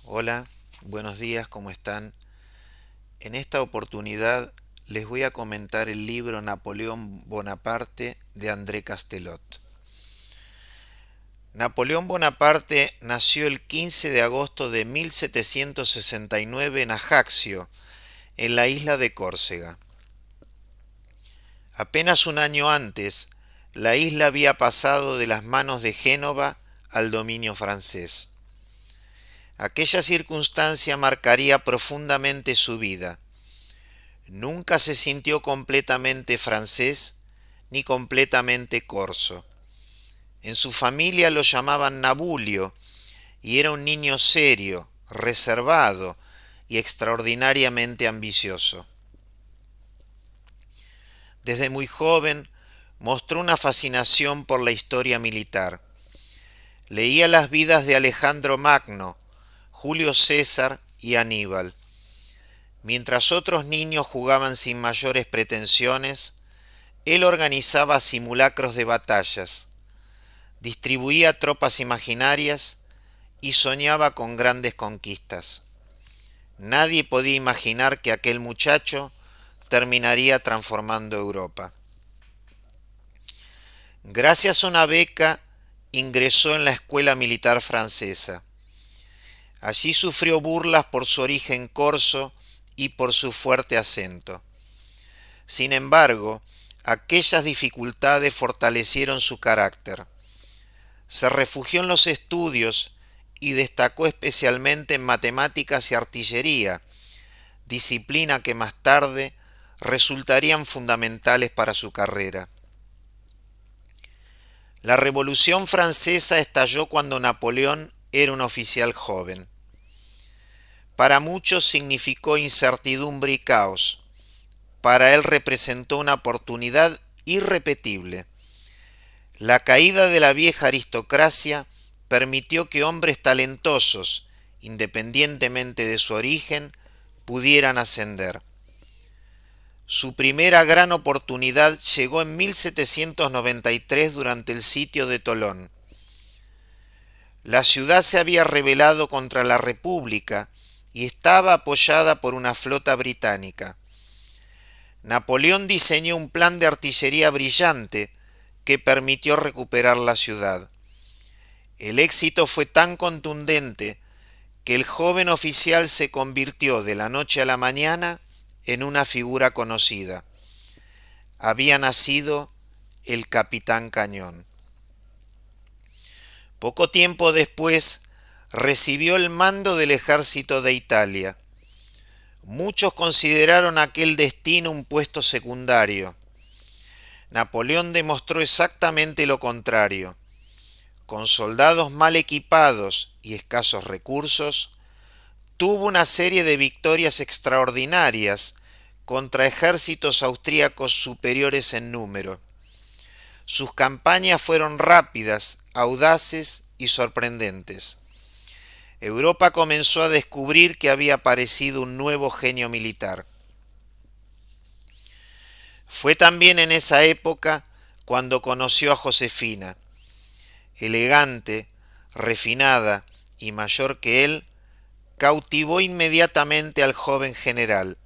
Hola, buenos días, ¿cómo están? En esta oportunidad les voy a comentar el libro Napoleón Bonaparte de André Castelot. Napoleón Bonaparte nació el 15 de agosto de 1769 en Ajaccio, en la isla de Córcega. Apenas un año antes, la isla había pasado de las manos de Génova al dominio francés. Aquella circunstancia marcaría profundamente su vida. Nunca se sintió completamente francés ni completamente corso. En su familia lo llamaban Nabulio y era un niño serio, reservado y extraordinariamente ambicioso. Desde muy joven mostró una fascinación por la historia militar. Leía las vidas de Alejandro Magno, Julio César y Aníbal. Mientras otros niños jugaban sin mayores pretensiones, él organizaba simulacros de batallas, distribuía tropas imaginarias y soñaba con grandes conquistas. Nadie podía imaginar que aquel muchacho terminaría transformando Europa. Gracias a una beca, ingresó en la escuela militar francesa. Allí sufrió burlas por su origen corso y por su fuerte acento. Sin embargo, aquellas dificultades fortalecieron su carácter. Se refugió en los estudios y destacó especialmente en matemáticas y artillería, disciplina que más tarde resultarían fundamentales para su carrera. La Revolución Francesa estalló cuando Napoleón era un oficial joven. Para muchos significó incertidumbre y caos. Para él representó una oportunidad irrepetible. La caída de la vieja aristocracia permitió que hombres talentosos, independientemente de su origen, pudieran ascender. Su primera gran oportunidad llegó en 1793 durante el sitio de Tolón. La ciudad se había rebelado contra la República y estaba apoyada por una flota británica. Napoleón diseñó un plan de artillería brillante que permitió recuperar la ciudad. El éxito fue tan contundente que el joven oficial se convirtió de la noche a la mañana en una figura conocida. Había nacido el Capitán Cañón. Poco tiempo después recibió el mando del ejército de Italia. Muchos consideraron aquel destino un puesto secundario. Napoleón demostró exactamente lo contrario. Con soldados mal equipados y escasos recursos, tuvo una serie de victorias extraordinarias contra ejércitos austríacos superiores en número. Sus campañas fueron rápidas, audaces y sorprendentes. Europa comenzó a descubrir que había aparecido un nuevo genio militar. Fue también en esa época cuando conoció a Josefina. Elegante, refinada y mayor que él, cautivó inmediatamente al joven general.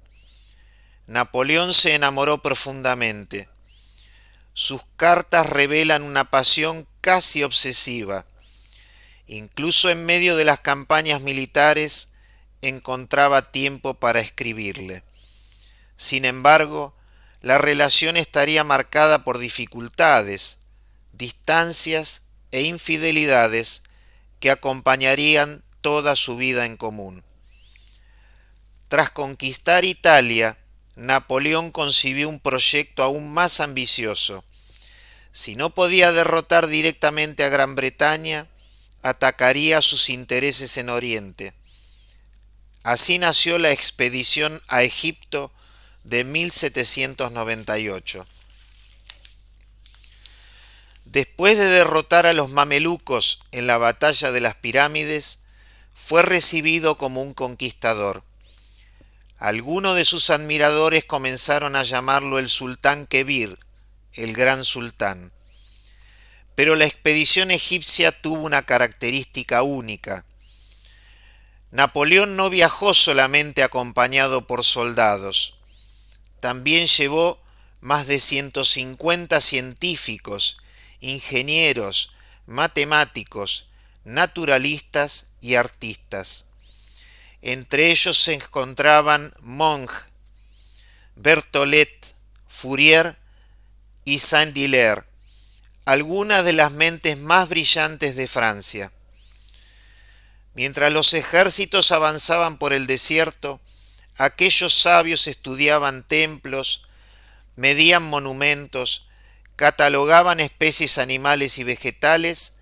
Napoleón se enamoró profundamente. Sus cartas revelan una pasión casi obsesiva. Incluso en medio de las campañas militares encontraba tiempo para escribirle. Sin embargo, la relación estaría marcada por dificultades, distancias e infidelidades que acompañarían toda su vida en común. Tras conquistar Italia, Napoleón concibió un proyecto aún más ambicioso. Si no podía derrotar directamente a Gran Bretaña, atacaría sus intereses en Oriente. Así nació la expedición a Egipto de 1798. Después de derrotar a los mamelucos en la batalla de las pirámides, fue recibido como un conquistador. Algunos de sus admiradores comenzaron a llamarlo el Sultán Kebir, el gran sultán. Pero la expedición egipcia tuvo una característica única. Napoleón no viajó solamente acompañado por soldados, también llevó más de 150 científicos, ingenieros, matemáticos, naturalistas y artistas. Entre ellos se encontraban Monge, Berthollet, Fourier y Saint-Hilaire, algunas de las mentes más brillantes de Francia. Mientras los ejércitos avanzaban por el desierto, aquellos sabios estudiaban templos, medían monumentos, catalogaban especies animales y vegetales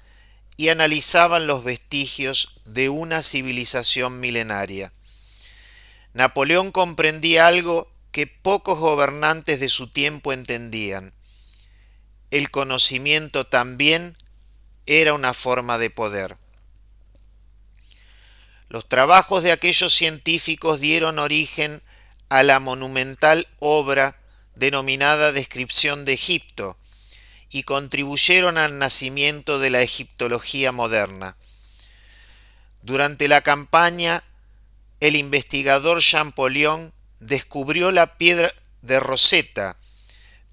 y analizaban los vestigios de una civilización milenaria. Napoleón comprendía algo que pocos gobernantes de su tiempo entendían. El conocimiento también era una forma de poder. Los trabajos de aquellos científicos dieron origen a la monumental obra denominada Descripción de Egipto y contribuyeron al nacimiento de la egiptología moderna. Durante la campaña, el investigador Champollion descubrió la piedra de Rosetta,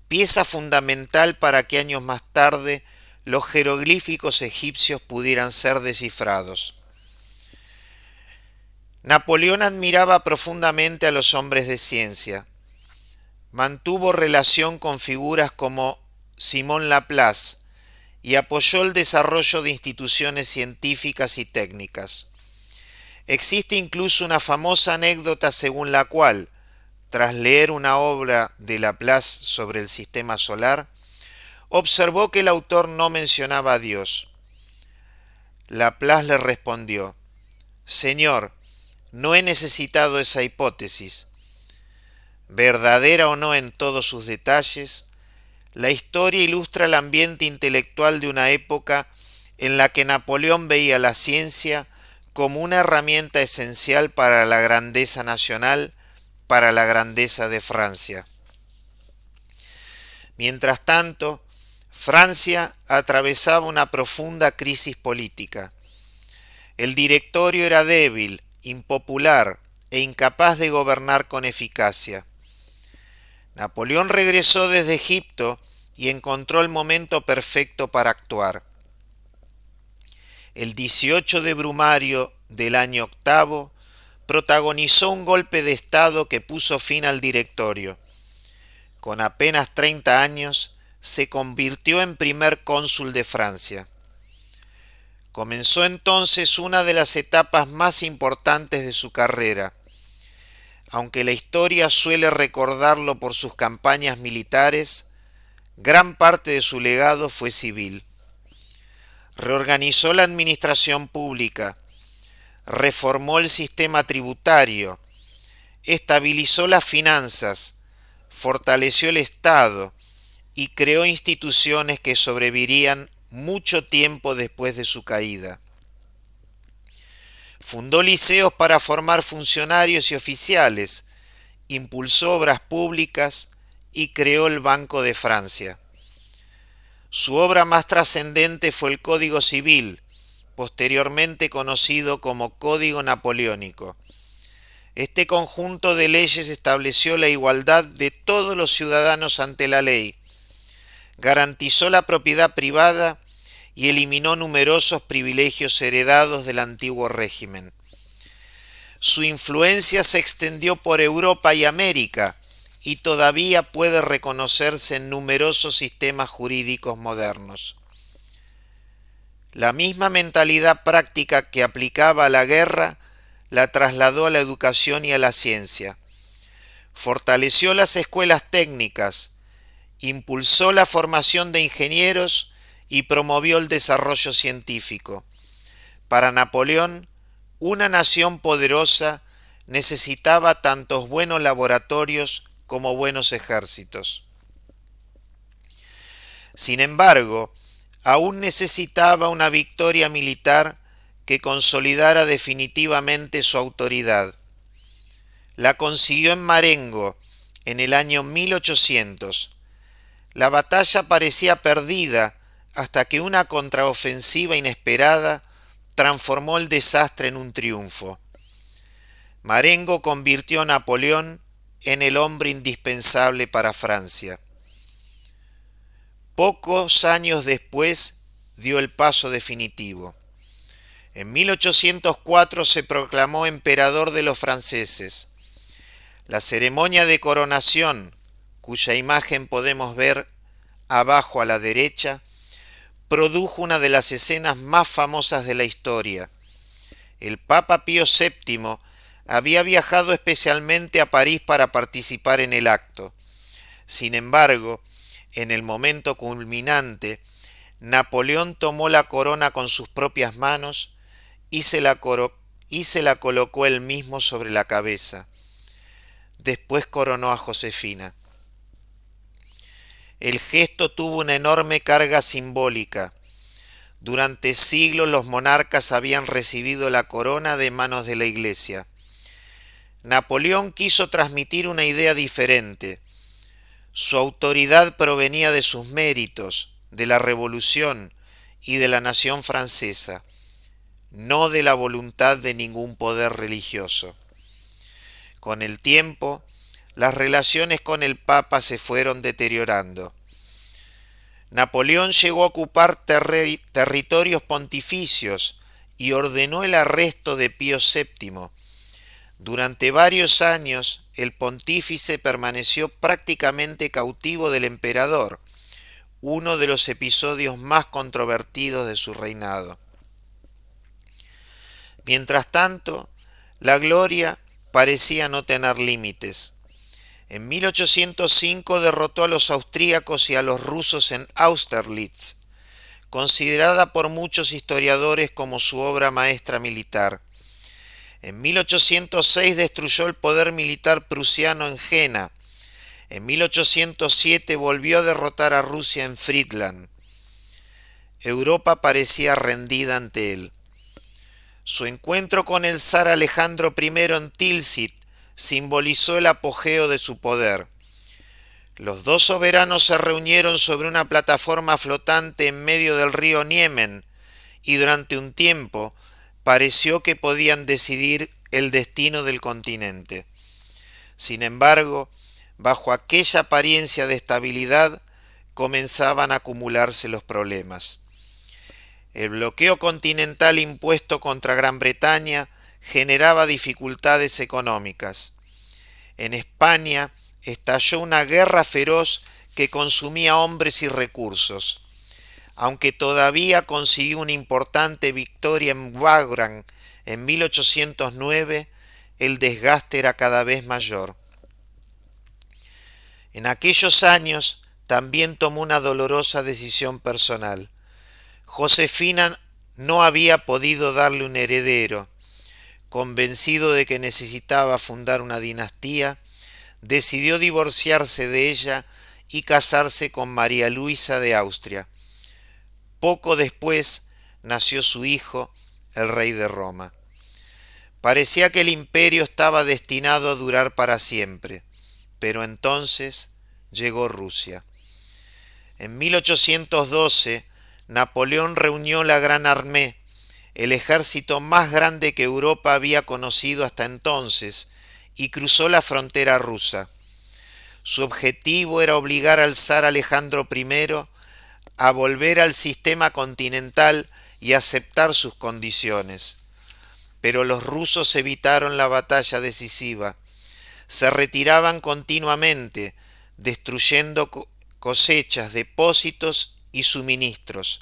pieza fundamental para que años más tarde los jeroglíficos egipcios pudieran ser descifrados. Napoleón admiraba profundamente a los hombres de ciencia. Mantuvo relación con figuras como Simón Laplace y apoyó el desarrollo de instituciones científicas y técnicas. Existe incluso una famosa anécdota según la cual, tras leer una obra de Laplace sobre el sistema solar, observó que el autor no mencionaba a Dios. Laplace le respondió: «Señor, no he necesitado esa hipótesis. Verdadera o no en todos sus detalles, la historia ilustra el ambiente intelectual de una época en la que Napoleón veía la ciencia como una herramienta esencial para la grandeza nacional, para la grandeza de Francia». Mientras tanto, Francia atravesaba una profunda crisis política. El directorio era débil, impopular e incapaz de gobernar con eficacia. Napoleón regresó desde Egipto y encontró el momento perfecto para actuar. El 18 de Brumario del año octavo, protagonizó un golpe de Estado que puso fin al directorio. Con apenas 30 años, se convirtió en primer cónsul de Francia. Comenzó entonces una de las etapas más importantes de su carrera. Aunque la historia suele recordarlo por sus campañas militares, gran parte de su legado fue civil. Reorganizó la administración pública, reformó el sistema tributario, estabilizó las finanzas, fortaleció el Estado y creó instituciones que sobrevivirían mucho tiempo después de su caída. Fundó liceos para formar funcionarios y oficiales, impulsó obras públicas y creó el Banco de Francia. Su obra más trascendente fue el Código Civil, posteriormente conocido como Código Napoleónico. Este conjunto de leyes estableció la igualdad de todos los ciudadanos ante la ley, garantizó la propiedad privada y eliminó numerosos privilegios heredados del antiguo régimen. Su influencia se extendió por Europa y América y todavía puede reconocerse en numerosos sistemas jurídicos modernos. La misma mentalidad práctica que aplicaba a la guerra la trasladó a la educación y a la ciencia. Fortaleció las escuelas técnicas, impulsó la formación de ingenieros y promovió el desarrollo científico. Para Napoleón, una nación poderosa necesitaba tantos buenos laboratorios como buenos ejércitos. Sin embargo, aún necesitaba una victoria militar que consolidara definitivamente su autoridad. La consiguió en Marengo en el año 1800. La batalla parecía perdida hasta que una contraofensiva inesperada transformó el desastre en un triunfo. Marengo convirtió a Napoleón en el hombre indispensable para Francia. Pocos años después dio el paso definitivo. En 1804 se proclamó emperador de los franceses. La ceremonia de coronación, cuya imagen podemos ver abajo a la derecha, produjo una de las escenas más famosas de la historia. El Papa Pío VII había viajado especialmente a París para participar en el acto. Sin embargo, en el momento culminante, Napoleón tomó la corona con sus propias manos y se la colocó él mismo sobre la cabeza. Después coronó a Josefina. El gesto tuvo una enorme carga simbólica. Durante siglos los monarcas habían recibido la corona de manos de la Iglesia. Napoleón quiso transmitir una idea diferente. Su autoridad provenía de sus méritos, de la revolución y de la nación francesa, no de la voluntad de ningún poder religioso. Con el tiempo, las relaciones con el Papa se fueron deteriorando. Napoleón llegó a ocupar territorios pontificios y ordenó el arresto de Pío VII. Durante varios años, el pontífice permaneció prácticamente cautivo del emperador, uno de los episodios más controvertidos de su reinado. Mientras tanto, la gloria parecía no tener límites. En 1805 derrotó a los austríacos y a los rusos en Austerlitz, considerada por muchos historiadores como su obra maestra militar. En 1806 destruyó el poder militar prusiano en Jena. En 1807 volvió a derrotar a Rusia en Friedland. Europa parecía rendida ante él. Su encuentro con el zar Alejandro I en Tilsit simbolizó el apogeo de su poder. Los dos soberanos se reunieron sobre una plataforma flotante en medio del río Niemen y durante un tiempo pareció que podían decidir el destino del continente. Sin embargo, bajo aquella apariencia de estabilidad, comenzaban a acumularse los problemas. El bloqueo continental impuesto contra Gran Bretaña generaba dificultades económicas. En España estalló una guerra feroz que consumía hombres y recursos. Aunque todavía consiguió una importante victoria en Wagram en 1809, el desgaste era cada vez mayor. En aquellos años también tomó una dolorosa decisión personal. Josefina no había podido darle un heredero. Convencido de que necesitaba fundar una dinastía, decidió divorciarse de ella y casarse con María Luisa de Austria. Poco después nació su hijo, el rey de Roma. Parecía que el imperio estaba destinado a durar para siempre, pero entonces llegó Rusia. En 1812, Napoleón reunió la Gran Armée, el ejército más grande que Europa había conocido hasta entonces, y cruzó la frontera rusa. Su objetivo era obligar al zar Alejandro I a volver al sistema continental y aceptar sus condiciones. Pero los rusos evitaron la batalla decisiva. Se retiraban continuamente, destruyendo cosechas, depósitos y suministros.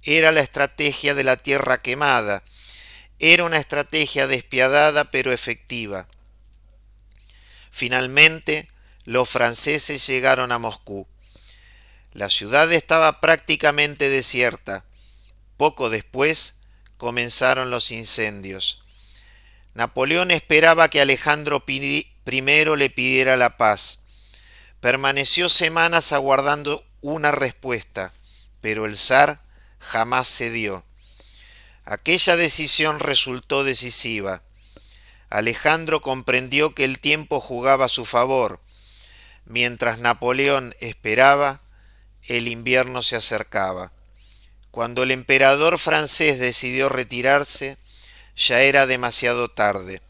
Era la estrategia de la tierra quemada. Era una estrategia despiadada pero efectiva. Finalmente, los franceses llegaron a Moscú. La ciudad estaba prácticamente desierta. Poco después comenzaron los incendios. Napoleón esperaba que Alejandro I le pidiera la paz. Permaneció semanas aguardando una respuesta, pero el zar jamás cedió. Aquella decisión resultó decisiva. Alejandro comprendió que el tiempo jugaba a su favor. Mientras Napoleón esperaba, el invierno se acercaba. Cuando el emperador francés decidió retirarse, ya era demasiado tarde.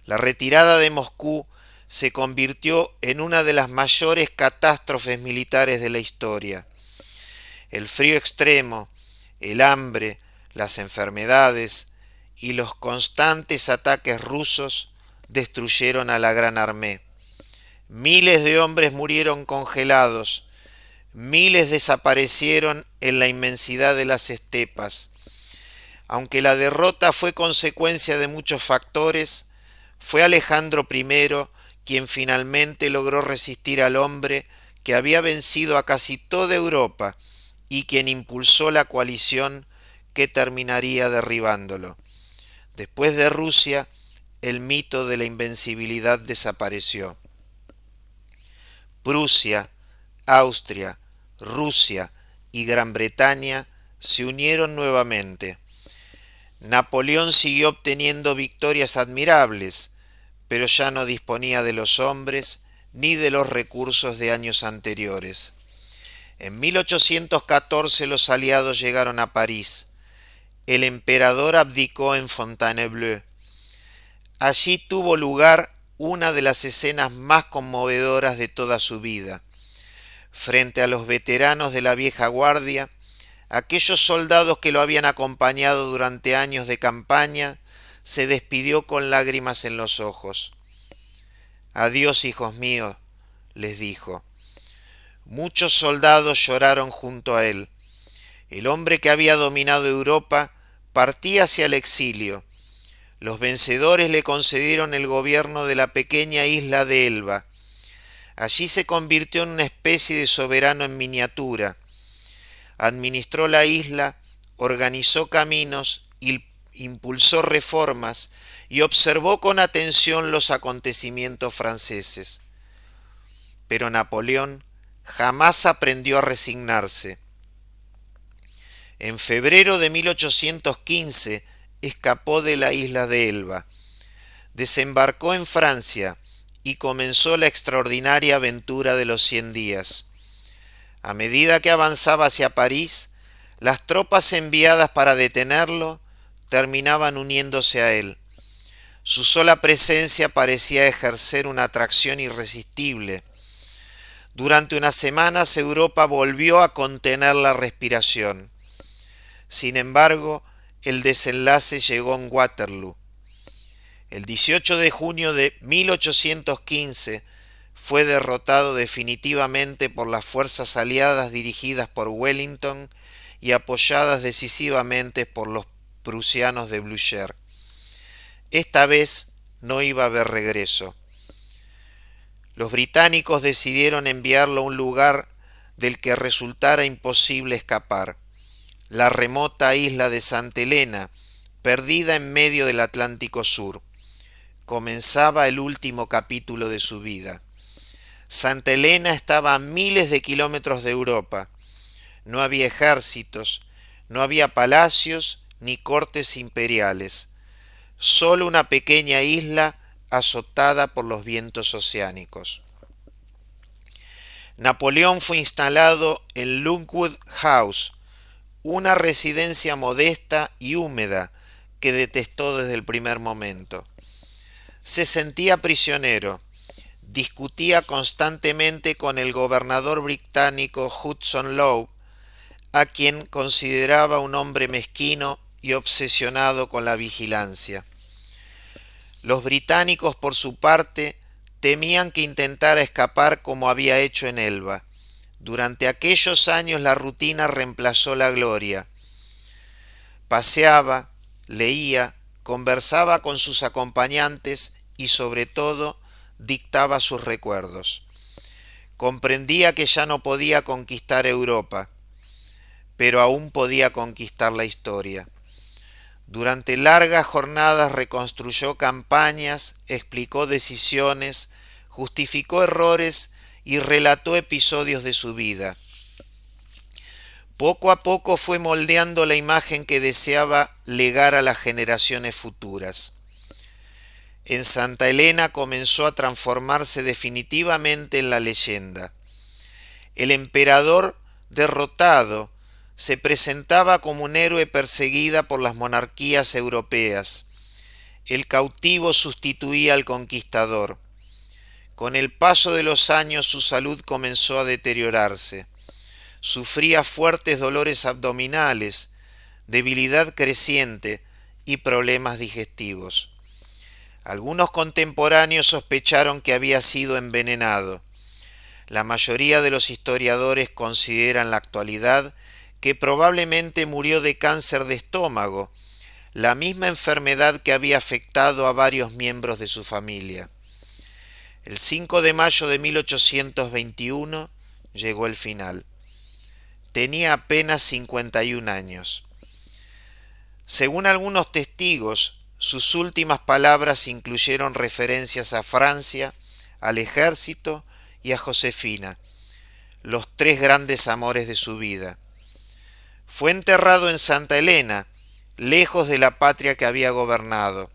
La retirada de Moscú se convirtió en una de las mayores catástrofes militares de la historia. El frío extremo, el hambre, las enfermedades y los constantes ataques rusos destruyeron a la Gran Armée. Miles de hombres murieron congelados, miles desaparecieron en la inmensidad de las estepas. Aunque la derrota fue consecuencia de muchos factores, fue Alejandro I quien finalmente logró resistir al hombre que había vencido a casi toda Europa y quien impulsó la coalición que terminaría derribándolo. Después de Rusia, el mito de la invencibilidad desapareció. Prusia, Austria, Rusia y Gran Bretaña se unieron nuevamente. Napoleón siguió obteniendo victorias admirables, pero ya no disponía de los hombres ni de los recursos de años anteriores. En 1814 los aliados llegaron a París. El emperador abdicó en Fontainebleau. Allí tuvo lugar una de las escenas más conmovedoras de toda su vida. Frente a los veteranos de la vieja guardia, aquellos soldados que lo habían acompañado durante años de campaña, se despidió con lágrimas en los ojos. «Adiós, hijos míos», les dijo. Muchos soldados lloraron junto a él. El hombre que había dominado Europa partía hacia el exilio. Los vencedores le concedieron el gobierno de la pequeña isla de Elba. Allí se convirtió en una especie de soberano en miniatura. Administró la isla, organizó caminos, impulsó reformas y observó con atención los acontecimientos franceses. Pero Napoleón jamás aprendió a resignarse. En febrero de 1815 escapó de la isla de Elba, desembarcó en Francia y comenzó la extraordinaria aventura de los 100 días. A medida que avanzaba hacia París, las tropas enviadas para detenerlo terminaban uniéndose a él. Su sola presencia parecía ejercer una atracción irresistible. Durante unas semanas Europa volvió a contener la respiración. Sin embargo, el desenlace llegó en Waterloo. El 18 de junio de 1815 fue derrotado definitivamente por las fuerzas aliadas dirigidas por Wellington y apoyadas decisivamente por los prusianos de Blücher. Esta vez no iba a haber regreso. Los británicos decidieron enviarlo a un lugar del que resultara imposible escapar, la remota isla de Santa Elena, perdida en medio del Atlántico Sur. Comenzaba el último capítulo de su vida. Santa Elena estaba a miles de kilómetros de Europa. No había ejércitos, no había palacios ni cortes imperiales. Solo una pequeña isla azotada por los vientos oceánicos. Napoleón fue instalado en Longwood House, una residencia modesta y húmeda que detestó desde el primer momento. Se sentía prisionero, discutía constantemente con el gobernador británico Hudson Lowe, a quien consideraba un hombre mezquino y obsesionado con la vigilancia. Los británicos, por su parte, temían que intentara escapar como había hecho en Elba. Durante aquellos años la rutina reemplazó la gloria. Paseaba, leía, conversaba con sus acompañantes y sobre todo dictaba sus recuerdos. Comprendía que ya no podía conquistar Europa, pero aún podía conquistar la historia. Durante largas jornadas reconstruyó campañas, explicó decisiones, justificó errores y relató episodios de su vida. Poco a poco fue moldeando la imagen que deseaba legar a las generaciones futuras. En Santa Elena comenzó a transformarse definitivamente en la leyenda. El emperador derrotado se presentaba como un héroe perseguida por las monarquías europeas. el cautivo sustituía al conquistador. Con el paso de los años su salud comenzó a deteriorarse. Sufría fuertes dolores abdominales, debilidad creciente y problemas digestivos. Algunos contemporáneos sospecharon que había sido envenenado. La mayoría de los historiadores consideran en la actualidad que probablemente murió de cáncer de estómago, la misma enfermedad que había afectado a varios miembros de su familia. El 5 de mayo de 1821 llegó el final. Tenía apenas 51 años. Según algunos testigos, sus últimas palabras incluyeron referencias a Francia, al ejército y a Josefina, los tres grandes amores de su vida. Fue enterrado en Santa Elena, lejos de la patria que había gobernado.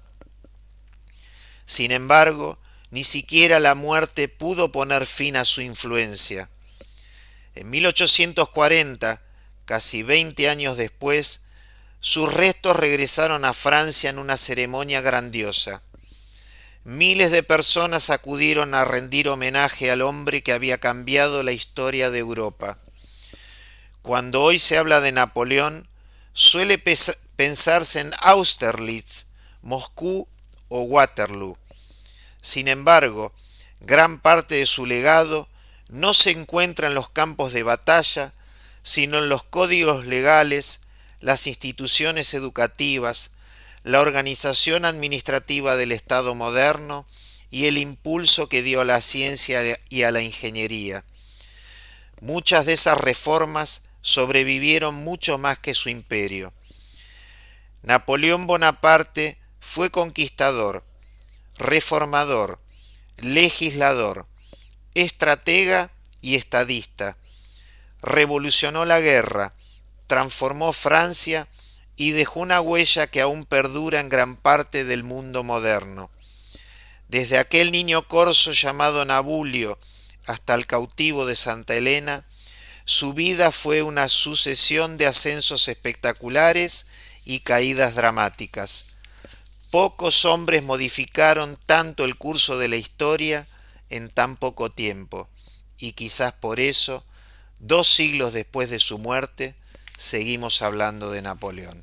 Sin embargo, ni siquiera la muerte pudo poner fin a su influencia. En 1840, casi 20 años después, sus restos regresaron a Francia en una ceremonia grandiosa. Miles de personas acudieron a rendir homenaje al hombre que había cambiado la historia de Europa. Cuando hoy se habla de Napoleón, suele pensarse en Austerlitz, Moscú o Waterloo. Sin embargo, gran parte de su legado no se encuentra en los campos de batalla, sino en los códigos legales, las instituciones educativas, la organización administrativa del Estado moderno y el impulso que dio a la ciencia y a la ingeniería. Muchas de esas reformas sobrevivieron mucho más que su imperio. Napoleón Bonaparte fue conquistador, reformador, legislador, estratega y estadista. Revolucionó la guerra, transformó Francia y dejó una huella que aún perdura en gran parte del mundo moderno. Desde aquel niño corso llamado Nabulio hasta el cautivo de Santa Elena, su vida fue una sucesión de ascensos espectaculares y caídas dramáticas. Pocos hombres modificaron tanto el curso de la historia en tan poco tiempo, y quizás por eso, 2 siglos después de su muerte, seguimos hablando de Napoleón.